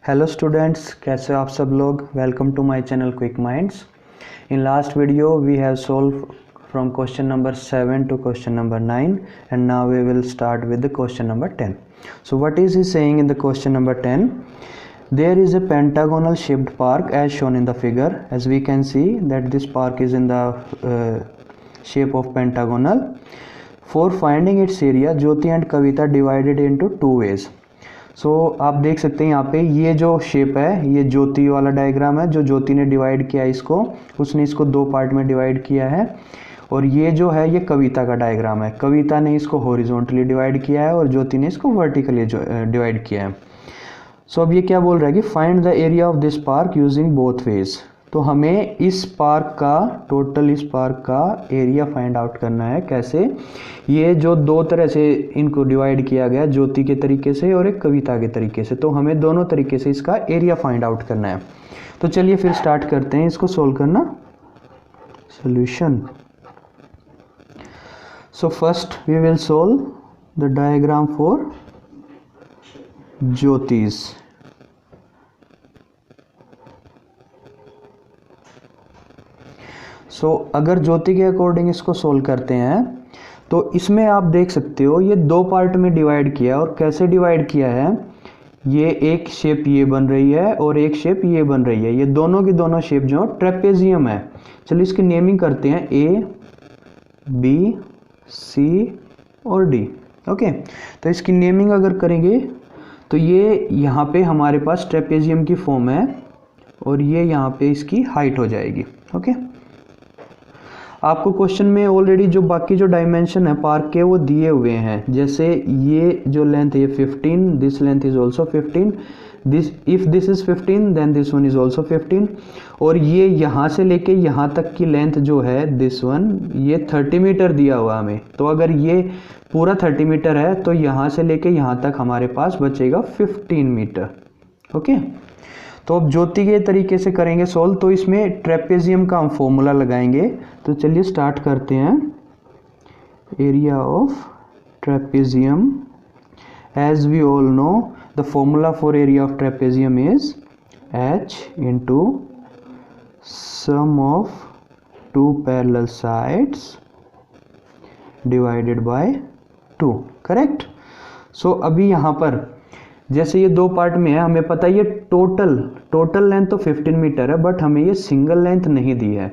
Hello students, कैसे हो आप सब लोग। Welcome to my channel quick minds. In last video we have solve from question number 7 to question number 9, and now we will start with the question number 10. So what is he saying in the question number 10? There is a pentagonal shaped park as shown in the figure. As we can see that this park is in the shape of pentagonal. For finding its area, Jyoti and Kavita divided into two ways. सो आप देख सकते हैं यहाँ पे ये जो shape है ये ज्योति वाला डायग्राम है जो ज्योति ने डिवाइड किया इसको, उसने इसको दो पार्ट में डिवाइड किया है। और ये जो है ये कविता का डायग्राम है, कविता ने इसको हॉरिजॉन्टली डिवाइड किया है और ज्योति ने इसको वर्टिकली डिवाइड किया है। सो अब ये क्या बोल रहा है कि find the area of this park using both ways. तो हमें इस पार्क का एरिया फाइंड आउट करना है। कैसे? ये जो दो तरह से इनको डिवाइड किया गया, ज्योति के तरीके से और एक कविता के तरीके से, तो हमें दोनों तरीके से इसका एरिया फाइंड आउट करना है। तो चलिए फिर स्टार्ट करते हैं इसको सोल्व करना। Solution. So first we will solve the diagram for Jyotish. अगर ज्योति के अकॉर्डिंग इसको सोल्व करते हैं तो इसमें आप देख सकते हो ये दो पार्ट में डिवाइड किया है। और कैसे डिवाइड किया है, ये एक शेप ये बन रही है और एक शेप ये बन रही है। ये दोनों की दोनों शेप जो ट्रेपेजियम है। चलिए इसकी नेमिंग करते हैं, ए बी सी और डी। ओके, तो इसकी नेमिंग अगर करेंगे तो ये यहाँ पे हमारे पास ट्रेपेजियम की फॉर्म है और ये यहाँ पे इसकी हाइट हो जाएगी। ओके, आपको क्वेश्चन में ऑलरेडी जो बाकी जो डायमेंशन है पार्क के वो दिए हुए हैं। जैसे ये जो लेंथ है 15, this length is also 15, this if this is 15 then this one is also 15। और ये यहाँ से लेके यहाँ तक की लेंथ जो है दिस वन, ये 30 मीटर दिया हुआ हमें। तो अगर ये पूरा 30 मीटर है तो यहाँ से लेके यहाँ तक हमारे पास बचेगा 15 मीटर। ओके, तो अब ज्योति के तरीके से करेंगे सोल्व। तो इसमें ट्रेपेजियम का हम फॉर्मूला लगाएंगे। तो चलिए स्टार्ट करते हैं। Area of trapezium, as we all know the formula for area of trapezium is h into sum of two parallel sides divided by 2। Correct. So अभी यहाँ पर जैसे ये दो पार्ट में है, हमें पता है ये टोटल लेंथ तो 15 मीटर है, बट हमें ये सिंगल लेंथ नहीं दी है।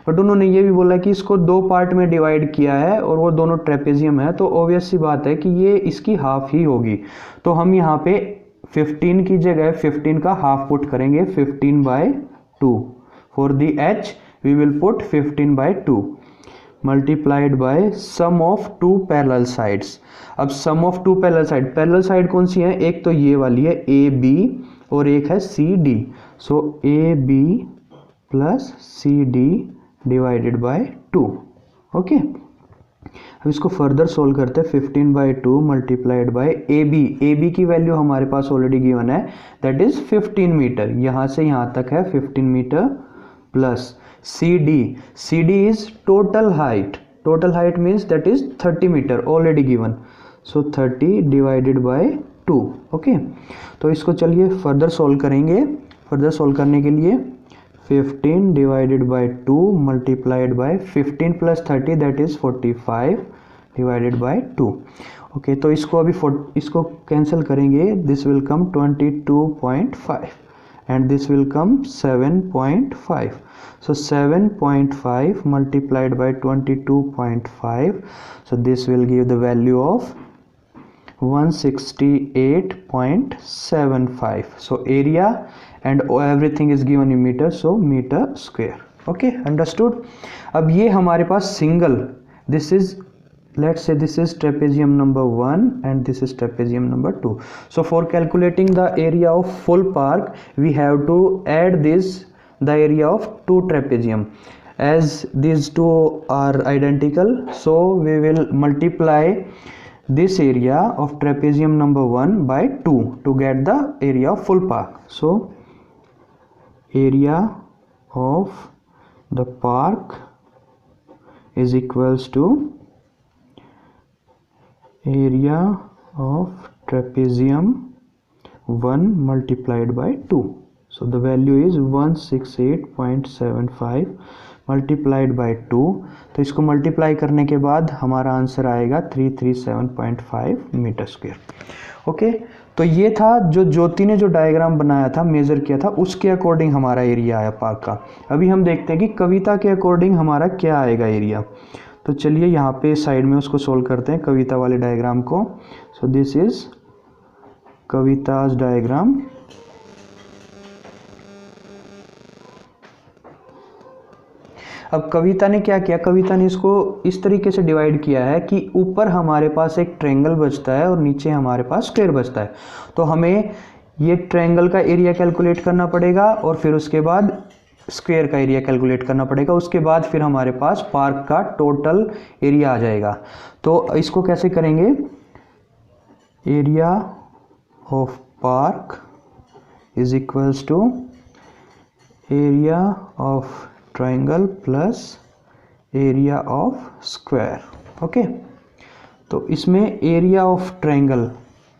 बट उन्होंने ये भी बोला कि इसको दो पार्ट में डिवाइड किया है और वो दोनों ट्रेपेजियम है, तो ऑब्वियस सी बात है कि ये इसकी हाफ ही होगी। तो हम यहाँ पे 15 की जगह 15 का हाफ पुट करेंगे, 15/2। For the h we will put 15/2 multiplied by sum of two parallel sides. अब sum of two parallel side कौन सी है? एक तो ये वाली है ए बी और एक है C D. So A B plus C D divided by 2। Okay, अब इसको फर्दर सोल्व करते हैं। 15/2 मल्टीप्लाइड बाय ए बी की वैल्यू हमारे पास ऑलरेडी गिवन है, दैट इज 15 मीटर। यहाँ से यहाँ तक है 15 metre plus C D is total height means that is 30 metre already given. So 30 divided by 2। Okay, तो इसको चलिए फर्दर सोल्व करेंगे। फर्दर सोल्व करने के लिए 15 divided by 2 multiplied by 15 plus 30 that is 45 divided by 2। Okay, तो इसको अभी इसको कैंसिल करेंगे। This will come 22.5 and this will come 7.5. So 7.5 multiplied by 22.5, so this will give the value of 168.75. So area and everything is given in meter, so meter square. Okay, understood? अब ये हमारे पास single, this is, let's say this is trapezium number 1 and this is trapezium number 2. So for calculating the area of full park we have to add the area of two trapezium. As these two are identical, so we will multiply this area of trapezium number 1 by 2 to get the area of full park. So area of the park is equals to area of trapezium 1 multiplied by 2. So the value is 168.75 multiplied by 2. तो इसको multiply करने के बाद हमारा answer आएगा 337.5 metre square. Okay, तो ये था जो ज्योति ने जो डायग्राम बनाया था, मेज़र किया था, उसके अकॉर्डिंग हमारा एरिया आया पार्क का. अभी हम देखते हैं कि कविता के अकॉर्डिंग हमारा क्या आएगा एरिया. तो चलिए यहाँ पे साइड में उसको सोल्व करते हैं, कविता वाले डायग्राम को. So this is Kavita's diagram. अब कविता ने क्या किया, कविता ने इसको इस तरीके से डिवाइड किया है कि ऊपर हमारे पास एक ट्रायंगल बचता है और नीचे हमारे पास स्क्वायर बचता है. तो हमें ये ट्रायंगल का एरिया कैलकुलेट करना पड़ेगा और फिर उसके बाद स्क्वायर का एरिया कैलकुलेट करना पड़ेगा. उसके बाद फिर हमारे पास पार्क का टोटल एरिया आ जाएगा. तो इसको कैसे करेंगे, area of park is equals to area of triangle plus area of square. Okay, तो इसमें एरिया ऑफ ट्रायंगल,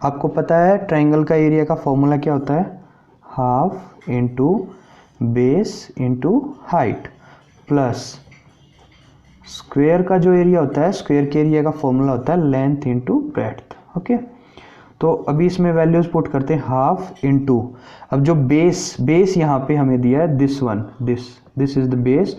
आपको पता है ट्रायंगल का एरिया का फॉर्मूला क्या होता है, half into base into height, plus square का जो एरिया होता है, स्क्वायर के एरिया का फॉर्मूला होता है लेंथ इंटू ब्रेड्थ. ओके, तो अभी इसमें वैल्यूज पुट करते हैं, हाफ इंटू, अब जो बेस यहाँ पे हमें दिया है this one, this is the base.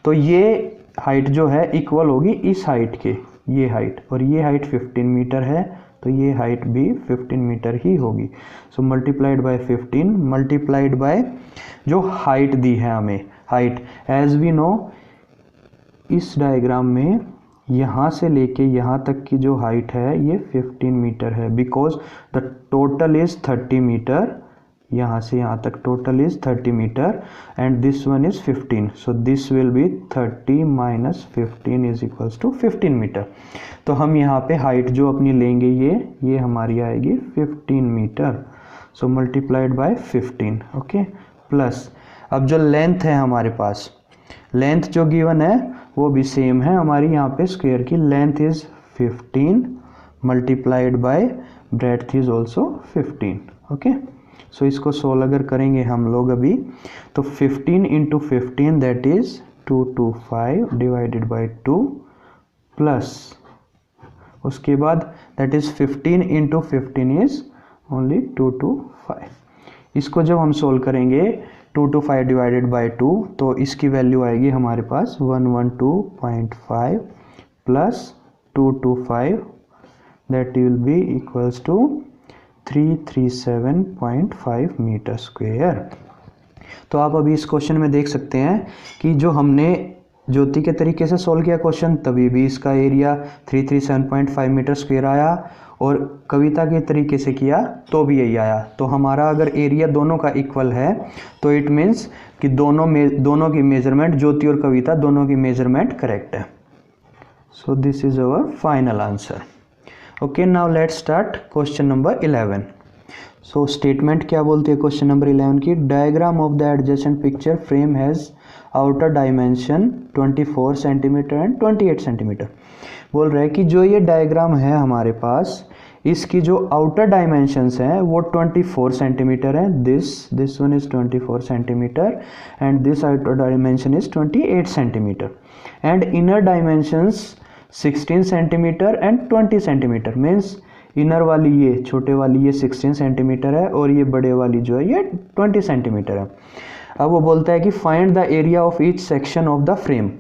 तो ये हाइट जो है इक्वल होगी इस हाइट के, ये हाइट, और ये हाइट 15 मीटर है, तो ये हाइट भी 15 मीटर ही होगी. सो मल्टीप्लाइड बाय 15 मल्टीप्लाइड बाय जो हाइट दी है हमें, हाइट एज वी नो इस डायग्राम में यहाँ से लेके यहाँ तक की जो हाइट है ये 15 मीटर है, because the total is 30 metre. यहाँ से यहाँ तक total is 30 metre and this one is 15. So this will be 30 minus 15 is equals to 15 metre. तो हम यहाँ पे हाइट जो अपनी लेंगे ये हमारी आएगी 15 metre. So multiplied by 15. Okay, plus अब जो लेंथ है हमारे पास, लेंथ जो गिवन है वो भी सेम है हमारी, यहाँ पे स्क्वायर की length is 15 multiplied by breadth is also 15. Okay, so इसको सोल्व अगर करेंगे हम लोग अभी, तो 15 into 15 that is 225 divided by 2, plus उसके बाद that is 15 into 15 is only 225. इसको जब हम सोल्व करेंगे 225 डिवाइडेड बाई 2, तो इसकी वैल्यू आएगी हमारे पास 112.5 plus 225 that will be equals to 337.5 metre square. तो आप अभी इस क्वेश्चन में देख सकते हैं कि जो हमने ज्योति के तरीके से सॉल्व किया क्वेश्चन, तभी भी इसका एरिया 337.5 मीटर स्क्वायर आया, और कविता के तरीके से किया तो भी यही आया. तो हमारा अगर एरिया दोनों का इक्वल है तो इट मीन्स कि दोनों की मेजरमेंट, ज्योति और कविता दोनों की मेजरमेंट करेक्ट है. सो this is our final answer. Okay, now let's start question number 11. So statement क्या बोलती है क्वेश्चन नंबर 11 की, diagram of the adjacent picture frame has outer dimension 24 centimetre and 28 centimetre. बोल रहे हैं कि जो ये डायग्राम है हमारे पास, इसकी जो आउटर डायमेंशंस हैं वो 24 सेंटीमीटर है. This one is 24 centimetre and this outer dimension is 28 centimetre and inner dimensions 16 centimetre and 20 centimetre. Means inner वाली ये छोटे वाली ये 16 सेंटीमीटर है और ये बड़े वाली जो है ये 20 सेंटीमीटर है. अब वो बोलता है कि find the area of each section of the frame.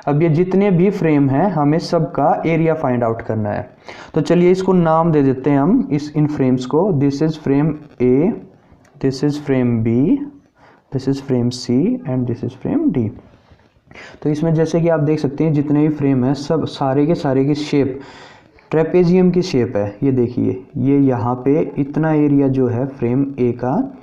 अब ये जितने भी फ्रेम हैं हमें सबका एरिया फाइंड आउट करना है. तो चलिए इसको नाम दे देते हैं हम इन फ्रेम्स को. This is frame A, this is frame B, this is frame C and this is frame D. तो इसमें जैसे कि आप देख सकते हैं जितने भी फ्रेम हैं सब सारे के सारे की शेप ट्रेपेजियम की शेप है. ये देखिए, ये यहाँ पे इतना एरिया जो है फ्रेम ए का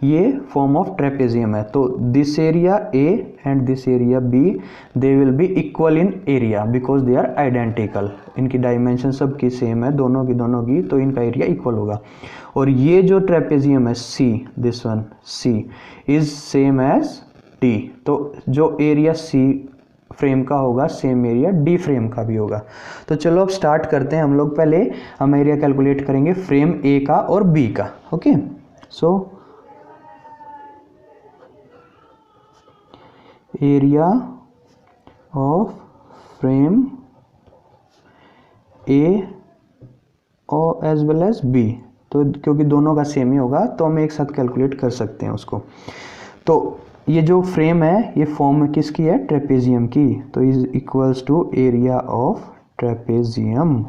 ये फॉर्म ऑफ ट्रेपेजियम है. तो this area A and this area B they will be equal in area because they are identical. इनकी डायमेंशन सबकी सेम है दोनों की, तो इनका एरिया इक्वल होगा. और ये जो ट्रेपेजियम है C, this one C is same as D. तो जो एरिया सी फ्रेम का होगा सेम एरिया डी फ्रेम का भी होगा. तो चलो अब स्टार्ट करते हैं हम लोग. पहले हम एरिया कैलकुलेट करेंगे फ्रेम ए का और बी का. Okay, so area of frame A और एज वेल एज बी, तो क्योंकि दोनों का सेम ही होगा तो हम एक साथ कैलकुलेट कर सकते हैं उसको। तो ये जो फ्रेम है ये फॉर्म किसकी है, ट्रेपेजियम की, तो is equals to area of trapezium.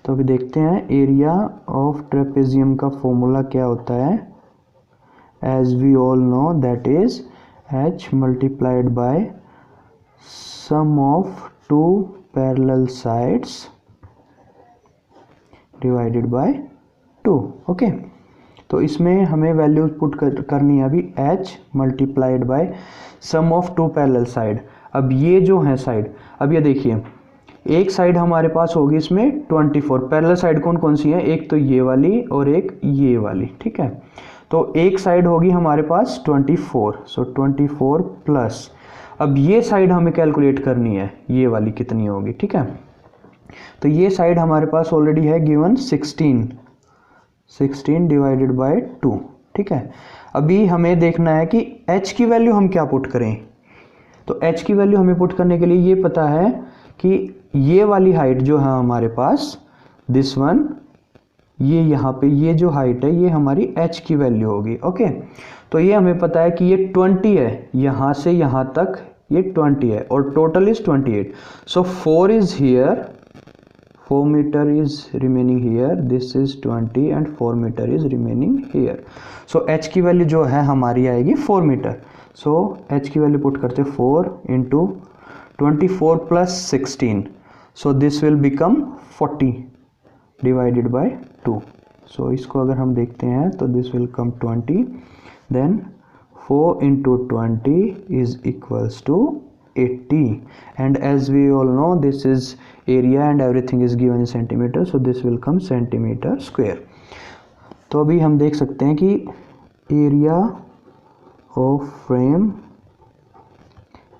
तो अभी देखते हैं एरिया ऑफ ट्रेपेजियम का फॉर्मूला क्या होता है। As we all know that is h multiplied by sum of two parallel sides divided by 2। Okay, तो इसमें हमें वैल्यू पुट करनी है अभी h multiplied by sum of two parallel side. अब ये जो है साइड, अब ये देखिए एक साइड हमारे पास होगी इसमें 24, पैरेलल साइड कौन कौन सी है, एक तो ये वाली और एक ये वाली, ठीक है। तो एक साइड होगी हमारे पास 24, सो 24 प्लस, अब ये साइड हमें कैलकुलेट करनी है ये वाली कितनी होगी, ठीक है। तो ये साइड हमारे पास ऑलरेडी है गिवन 16 डिवाइडेड बाय 2, ठीक है। अभी हमें देखना है कि h की वैल्यू हम क्या पुट करें। तो h की वैल्यू हमें पुट करने के लिए ये पता है कि ये वाली हाइट जो है हमारे पास, दिस वन, ये यहाँ पे ये जो हाइट है ये हमारी h की वैल्यू होगी। ओके, तो ये हमें पता है कि ये 20 है, यहाँ से यहाँ तक ये 20 है और total is 28। So 4 is here, 4 metre is remaining here, this is 20 and 4 metre is remaining here. So h की वैल्यू जो है हमारी आएगी 4 मीटर। सो h की वैल्यू पुट करते 4 into 24 plus 16, so this will become 40 divided by 2। So इसको अगर हम देखते हैं तो this will come 20, then 4 into 20 is equals to 80, and as we all know this is area and everything is given in centimeter, so this will come centimeter square। तो अभी हम देख सकते हैं कि एरिया ऑफ फ्रेम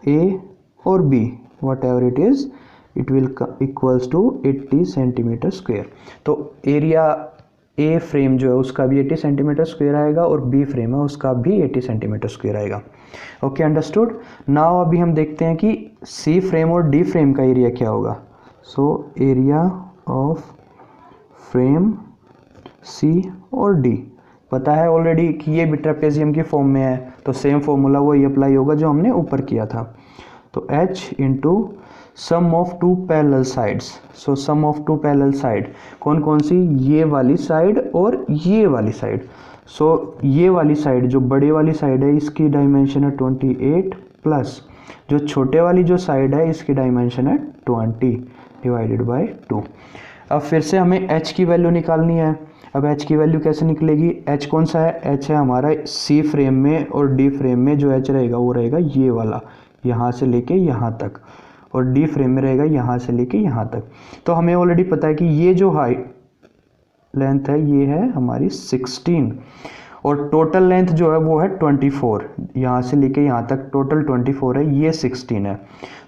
A और B whatever it is, it will equals to 80 centimetre square. तो area A frame जो है उसका भी 80 सेंटीमीटर स्क्वायर आएगा और B फ्रेम है उसका भी 80 सेंटीमीटर स्क्वायर आएगा। Okay, understood. नाउ अभी हम देखते हैं कि C फ्रेम और D फ्रेम का एरिया क्या होगा। सो एरिया ऑफ फ्रेम C और D पता है ऑलरेडी कि ये भी ट्रेपेजियम की फॉर्म में है, तो सेम फॉर्मूला वही अप्लाई होगा जो हमने ऊपर किया था। तो h into sum of two parallel sides, so sum of two parallel side कौन कौन सी, ये वाली साइड और ये वाली साइड। सो ये वाली साइड जो बड़े वाली साइड है इसकी डायमेंशन है 28 प्लस जो छोटे वाली जो साइड है इसकी डायमेंशन है 20 डिवाइडेड बाय 2। अब फिर से हमें h की वैल्यू निकालनी है। अब h की वैल्यू कैसे निकलेगी, h कौन सा है, h है हमारा C फ्रेम में और D फ्रेम में जो h रहेगा वो रहेगा ये वाला, यहाँ से लेके यहाँ तक, और D फ्रेम में रहेगा यहाँ से लेके यहाँ तक। तो हमें ऑलरेडी पता है कि ये जो हाइट लेंथ है ये है हमारी 16 और टोटल लेंथ जो है वो है 24, यहाँ से लेके यहाँ तक टोटल 24 है, ये 16 है।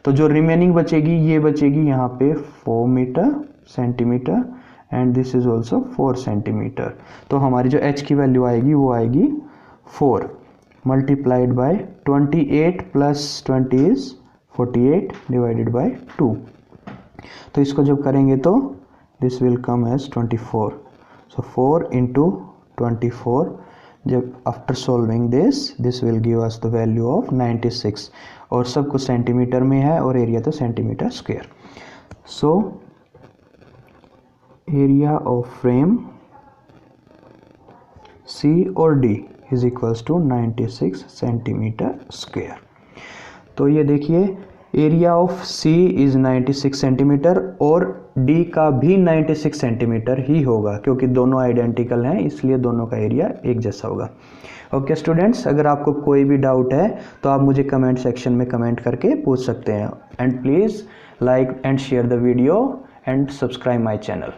तो जो रिमेनिंग बचेगी ये बचेगी यहाँ पे 4 centimetre and this is also 4 centimetre. तो हमारी जो h की वैल्यू आएगी वो आएगी 4 multiplied by 28 plus 20 is 48 divided by 2। तो इसको जब करेंगे तो this will come as 24। So 4 into 24, जब after solving this will give us the value of 96 और सब कुछ सेंटीमीटर में है और एरिया तो centimetre square. So area of frame C और D is equals to 96 centimetre square. तो ये देखिए area of C is 96 centimetre और D का भी 96 सेंटीमीटर ही होगा क्योंकि दोनों आइडेंटिकल हैं, इसलिए दोनों का एरिया एक जैसा होगा। ओके स्टूडेंट्स, अगर आपको कोई भी डाउट है तो आप मुझे कमेंट सेक्शन में कमेंट करके पूछ सकते हैं। And please like and share the video and subscribe my channel.